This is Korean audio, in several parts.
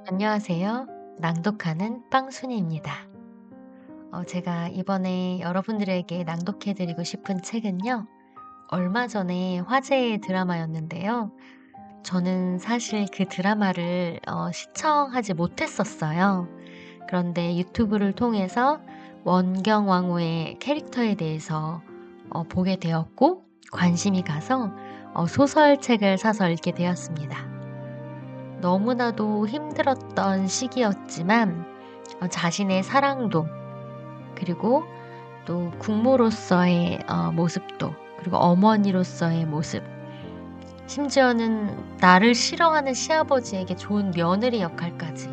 안녕하세요. 낭독하는 빵순이입니다. 제가 이번에 여러분들에게 낭독해 드리고 싶은 책은요. 얼마 전에 화제의 드라마였는데요. 저는 사실 그 드라마를 시청하지 못했었어요. 그런데 유튜브를 통해서 원경왕후의 캐릭터에 대해서 보게 되었고 관심이 가서 소설책을 사서 읽게 되었습니다. 너무나도 힘들었던 시기였지만 자신의 사랑도, 그리고 또 국모로서의 모습도, 그리고 어머니로서의 모습, 심지어는 나를 싫어하는 시아버지에게 좋은 며느리 역할까지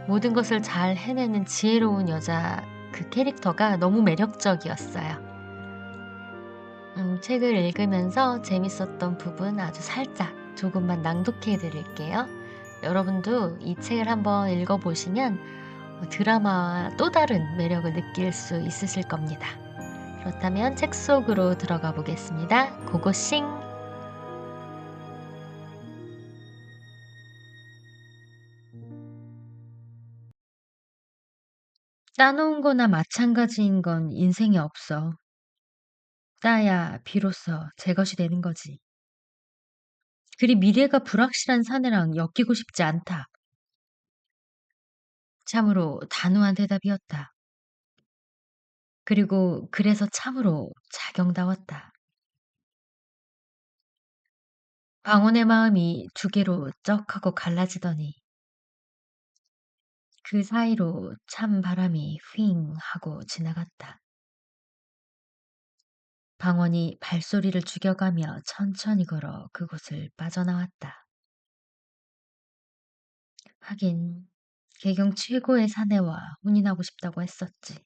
모든 것을 잘 해내는 지혜로운 여자, 그 캐릭터가 너무 매력적이었어요. 책을 읽으면서 재밌었던 부분 아주 살짝 조금만 낭독해 드릴게요. 여러분도 이 책을 한번 읽어보시면 드라마와 또 다른 매력을 느낄 수 있으실 겁니다. 그렇다면 책 속으로 들어가 보겠습니다. 고고싱! 따놓은 거나 마찬가지인 건 인생에 없어. 따야 비로소 제 것이 되는 거지. 그리 미래가 불확실한 사내랑 엮이고 싶지 않다. 참으로 단호한 대답이었다. 그리고 그래서 참으로 자경다웠다. 방언의 마음이 두 개로 쩍 하고 갈라지더니 그 사이로 찬 바람이 휘잉 하고 지나갔다. 방언이 발소리를 죽여가며 천천히 걸어 그곳을 빠져나왔다. 하긴 개경 최고의 사내와 혼인하고 싶다고 했었지.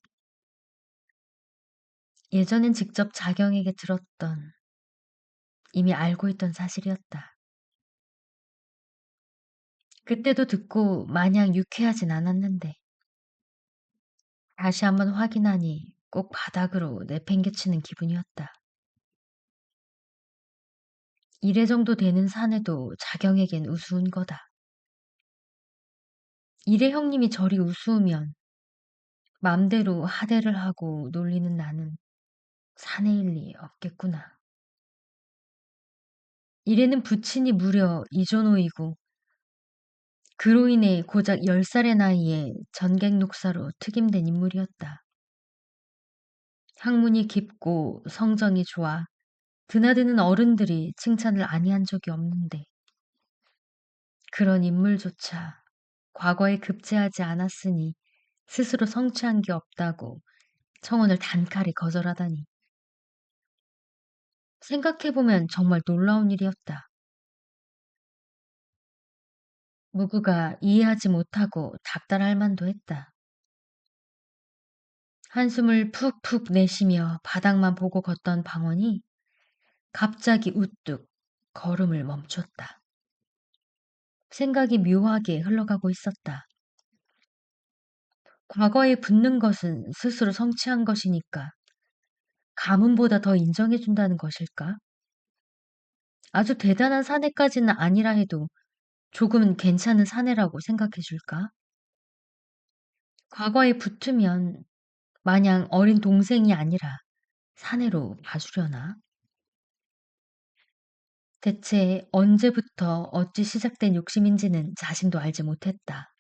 예전엔 직접 자경에게 들었던, 이미 알고 있던 사실이었다. 그때도 듣고 마냥 유쾌하진 않았는데 다시 한번 확인하니 꼭 바닥으로 내팽개치는 기분이었다. 이래 정도 되는 사내도 자경에겐 우스운 거다. 이래 형님이 저리 우스우면 맘대로 하대를 하고 놀리는 나는 사내일 리 없겠구나. 이래는 부친이 무려 이조노이고 그로 인해 고작 10살의 나이에 전객녹사로 특임된 인물이었다. 학문이 깊고 성정이 좋아 드나드는 어른들이 칭찬을 아니한 적이 없는데 그런 인물조차 과거에 급제하지 않았으니 스스로 성취한 게 없다고 청혼을 단칼에 거절하다니. 생각해보면 정말 놀라운 일이었다. 무구가 이해하지 못하고 답답할 만도 했다. 한숨을 푹푹 내쉬며 바닥만 보고 걷던 방언이 갑자기 우뚝 걸음을 멈췄다. 생각이 묘하게 흘러가고 있었다. 과거에 붙는 것은 스스로 성취한 것이니까 가문보다 더 인정해준다는 것일까? 아주 대단한 사내까지는 아니라 해도 조금은 괜찮은 사내라고 생각해 줄까? 과거에 붙으면 마냥 어린 동생이 아니라 사내로 봐주려나? 대체 언제부터 어찌 시작된 욕심인지는 자신도 알지 못했다.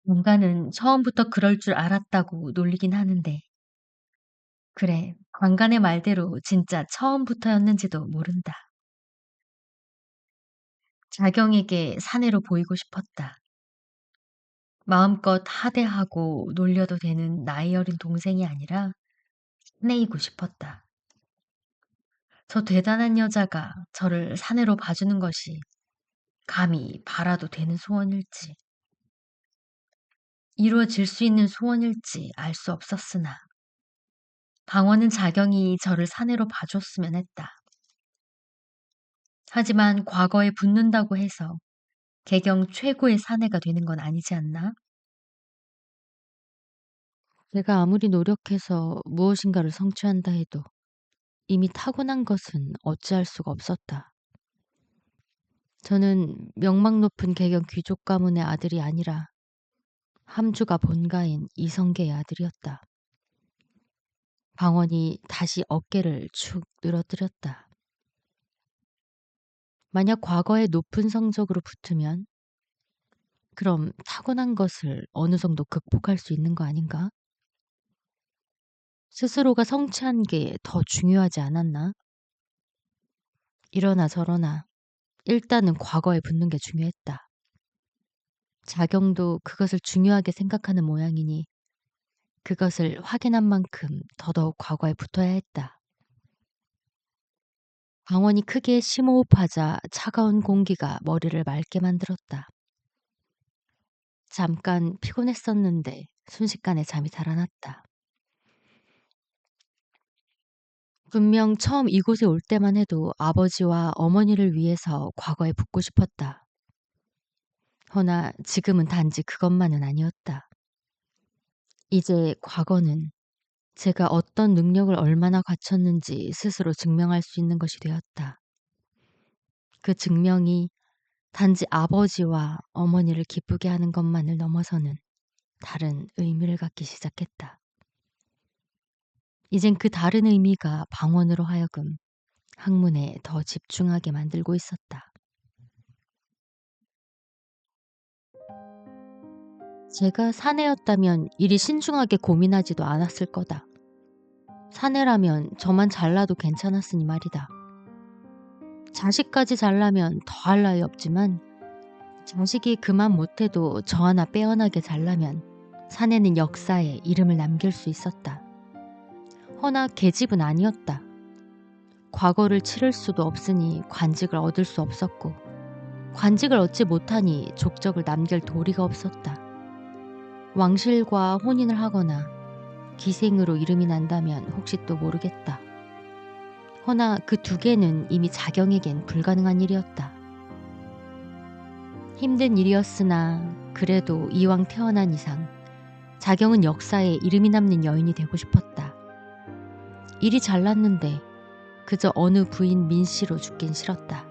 인간은 처음부터 그럴 줄 알았다고 놀리긴 하는데, 그래, 관간의 말대로 진짜 처음부터였는지도 모른다. 자경에게 사내로 보이고 싶었다. 마음껏 하대하고 놀려도 되는 나이 어린 동생이 아니라 사내이고 싶었다. 저 대단한 여자가 저를 사내로 봐주는 것이 감히 바라도 되는 소원일지, 이루어질 수 있는 소원일지 알 수 없었으나, 방언은 자경이 저를 사내로 봐줬으면 했다. 하지만 과거에 붙는다고 해서 개경 최고의 사내가 되는 건 아니지 않나? 내가 아무리 노력해서 무엇인가를 성취한다 해도 이미 타고난 것은 어찌할 수가 없었다. 저는 명망 높은 개경 귀족 가문의 아들이 아니라 함주가 본가인 이성계의 아들이었다. 방언이 다시 어깨를 축 늘어뜨렸다. 만약 과거에 높은 성적으로 붙으면 그럼 타고난 것을 어느 정도 극복할 수 있는 거 아닌가? 스스로가 성취한 게 더 중요하지 않았나? 이러나 저러나 일단은 과거에 붙는 게 중요했다. 자경도 그것을 중요하게 생각하는 모양이니 그것을 확인한 만큼 더더욱 과거에 붙어야 했다. 방언이 크게 심호흡하자 차가운 공기가 머리를 맑게 만들었다. 잠깐 피곤했었는데 순식간에 잠이 달아났다. 분명 처음 이곳에 올 때만 해도 아버지와 어머니를 위해서 과거에 붙고 싶었다. 허나 지금은 단지 그것만은 아니었다. 이제 과거는 제가 어떤 능력을 얼마나 갖췄는지 스스로 증명할 수 있는 것이 되었다. 그 증명이 단지 아버지와 어머니를 기쁘게 하는 것만을 넘어서는 다른 의미를 갖기 시작했다. 이젠 그 다른 의미가 방언으로 하여금 학문에 더 집중하게 만들고 있었다. 제가 사내였다면 이리 신중하게 고민하지도 않았을 거다. 사내라면 저만 잘나도 괜찮았으니 말이다. 자식까지 잘나면 더할 나위 없지만 자식이 그만 못해도 저 하나 빼어나게 잘나면 사내는 역사에 이름을 남길 수 있었다. 허나 계집은 아니었다. 과거를 치를 수도 없으니 관직을 얻을 수 없었고 관직을 얻지 못하니 족적을 남길 도리가 없었다. 왕실과 혼인을 하거나 기생으로 이름이 난다면 혹시 또 모르겠다. 허나 그 두 개는 이미 자경에겐 불가능한 일이었다. 힘든 일이었으나 그래도 이왕 태어난 이상 자경은 역사에 이름이 남는 여인이 되고 싶었다. 일이 잘났는데 그저 어느 부인 민씨로 죽긴 싫었다.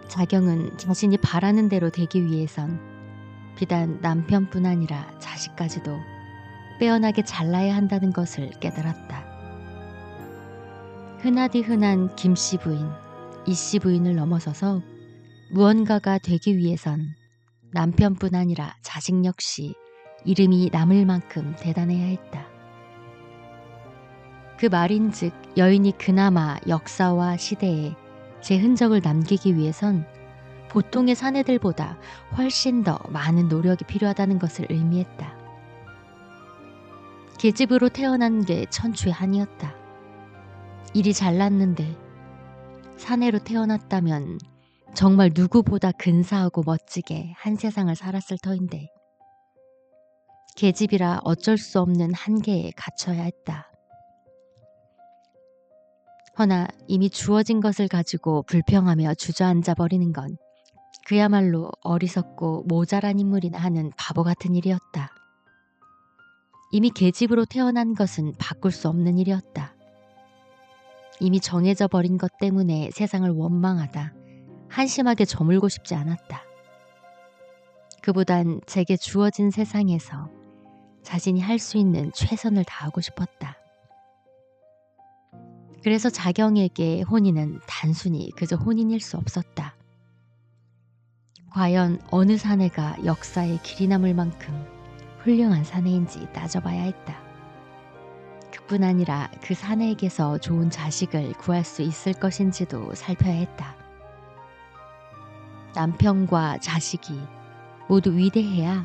자경은 자신이 바라는 대로 되기 위해선 비단 남편뿐 아니라 자식까지도 빼어나게 잘나야 한다는 것을 깨달았다. 흔하디 흔한 김씨 부인, 이씨 부인을 넘어서서 무언가가 되기 위해선 남편뿐 아니라 자식 역시 이름이 남을 만큼 대단해야 했다. 그 말인즉 여인이 그나마 역사와 시대에 제 흔적을 남기기 위해선 보통의 사내들보다 훨씬 더 많은 노력이 필요하다는 것을 의미했다. 계집으로 태어난 게 천추의 한이었다. 일이 잘났는데 사내로 태어났다면 정말 누구보다 근사하고 멋지게 한 세상을 살았을 터인데 계집이라 어쩔 수 없는 한계에 갇혀야 했다. 허나 이미 주어진 것을 가지고 불평하며 주저앉아 버리는 건 그야말로 어리석고 모자란 인물이나 하는 바보 같은 일이었다. 이미 계집으로 태어난 것은 바꿀 수 없는 일이었다. 이미 정해져 버린 것 때문에 세상을 원망하다 한심하게 저물고 싶지 않았다. 그보단 제게 주어진 세상에서 자신이 할 수 있는 최선을 다하고 싶었다. 그래서 자경에게 혼인은 단순히 그저 혼인일 수 없었다. 과연 어느 사내가 역사에 길이 남을 만큼 훌륭한 사내인지 따져봐야 했다. 그뿐 아니라 그 사내에게서 좋은 자식을 구할 수 있을 것인지도 살펴야 했다. 남편과 자식이 모두 위대해야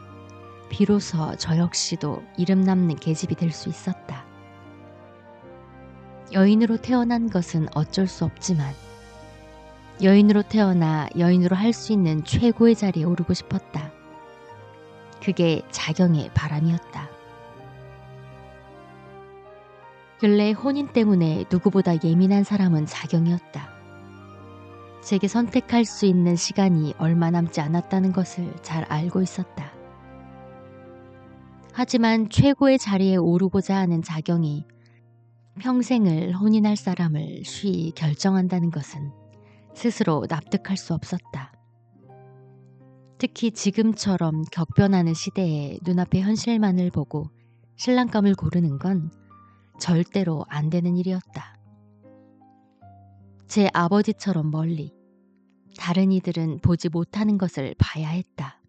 비로소 저 역시도 이름 남는 계집이 될 수 있었다. 여인으로 태어난 것은 어쩔 수 없지만 여인으로 태어나 여인으로 할 수 있는 최고의 자리에 오르고 싶었다. 그게 자경의 바람이었다. 근래 혼인 때문에 누구보다 예민한 사람은 자경이었다. 제게 선택할 수 있는 시간이 얼마 남지 않았다는 것을 잘 알고 있었다. 하지만 최고의 자리에 오르고자 하는 자경이 평생을 혼인할 사람을 쉬이 결정한다는 것은 스스로 납득할 수 없었다. 특히 지금처럼 격변하는 시대에 눈앞의 현실만을 보고 신랑감을 고르는 건 절대로 안 되는 일이었다. 제 아버지처럼 멀리 다른 이들은 보지 못하는 것을 봐야 했다.